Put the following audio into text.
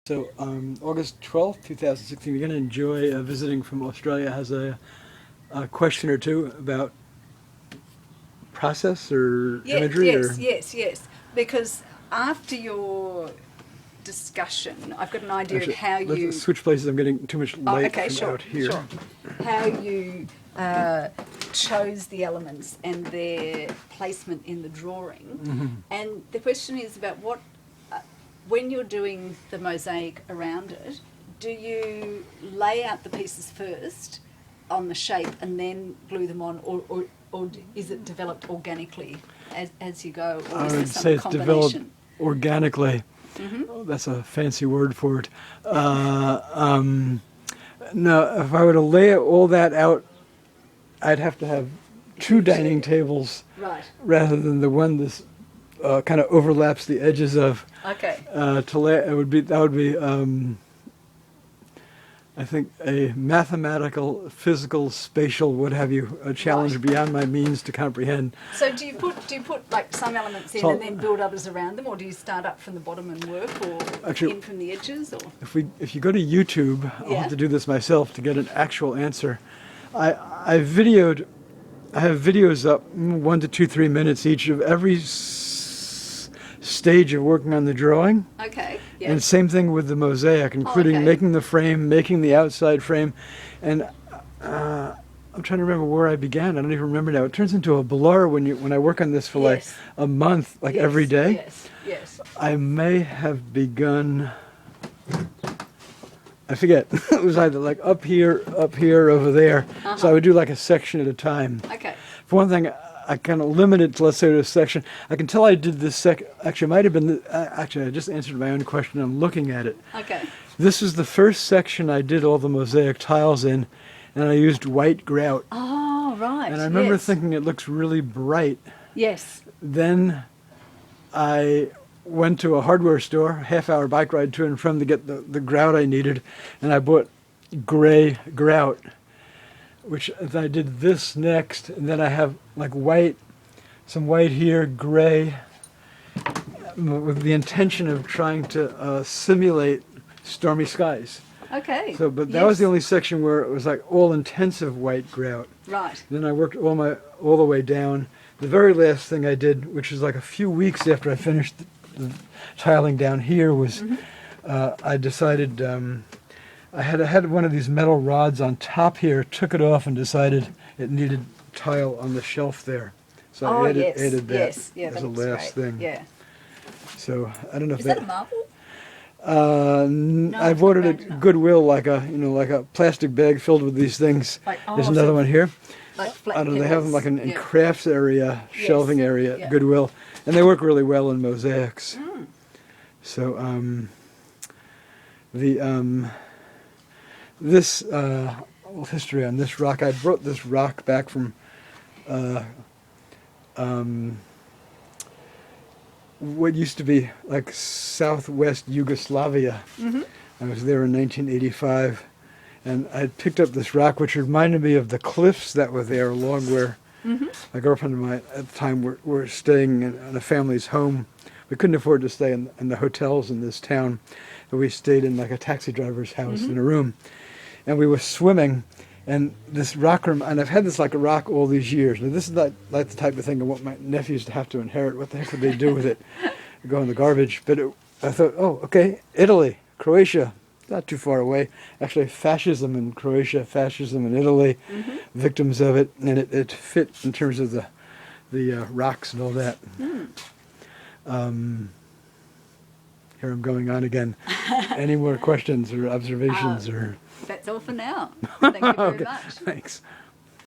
So August 12th, 2016, we're going to enjoy visiting from Australia has a question or two about process or imagery? Yes. Because after your discussion, I've got an idea of how you... Let's switch places. I'm getting too much light out here. Sure. How you chose the elements and their placement in the drawing. Mm-hmm. And the question is about what... when you're doing the mosaic around it, do you lay out the pieces first on the shape and then glue them on, or is it developed organically as you go, or is there some it's developed organically. Mm-hmm. Oh, that's a fancy word for it. No, if I were to lay all that out, I'd have to have two dining tables, right, rather than the one this kind of overlaps the edges of. Okay. To lay, that would be I think a mathematical, physical, spatial, what have you, a challenge Right. beyond my means to comprehend. So do you put like some elements in and then build others around them, or do you start up from the bottom and work, or Actually, in from the edges, or? If you go to YouTube, I'll Yeah. have to do this myself to get an actual answer. I have videos up 1 to 2, 3 minutes each of every stage of working on the drawing. Okay. Yeah. And same thing with the mosaic, including okay. making the frame, making the outside frame. And I'm trying to remember where I began. I don't even remember now. It turns into a blur when I work on this for like a month, like every day. Yes. I may have begun, I forget. It was either like up here, over there. So I would do like a section at a time. Okay. For one thing, I kind of limited to, let's say, this section. I can tell I did this actually, it might have been, actually, I just answered my own question. I'm looking at it. Okay. This is the first section I did all the mosaic tiles in, and I used white grout. Oh, right. And I remember thinking it looks really bright. Yes. Then I went to a hardware store, half-hour bike ride to and from, to get the grout I needed, and I bought gray grout, which I did this next, and then I have like white, some white here, gray, with the intention of trying to simulate stormy skies. Okay. So, but that was the only section where it was like all intensive white grout. Right. Then I worked all the way down. The very last thing I did, which was like a few weeks after I finished the tiling down here, was I decided I had one of these metal rods on top here, took it off and decided it needed tile on the shelf there. So I added that Yes. Yeah, as the last thing. Yeah. So I don't know if Is that a marble? I bought it at Goodwill, like a plastic bag filled with these things. There's another one here. Like flat I don't know, they have them like in yeah. crafts area, shelving area at Goodwill, and they work really well in mosaics. Mm. So this history on this rock, I brought this rock back from what used to be like southwest Yugoslavia. Mm-hmm. I was there in 1985, and I picked up this rock which reminded me of the cliffs that were there along where my girlfriend and I at the time were staying in a family's home. We couldn't afford to stay in the hotels in this town, but we stayed in like a taxi driver's house in a room, and we were swimming. And this rock room, and I've had this like a rock all these years. Now this is like the type of thing I want my nephews to have to inherit. What the heck would they do with it? Go in the garbage. But I thought, oh, okay, Italy, Croatia, not too far away. Actually, fascism in Croatia, fascism in Italy, victims of it, and it fit in terms of the rocks and all that. Here I'm going on again. Any more questions or observations or? That's all for now. Thank you very much. Thanks.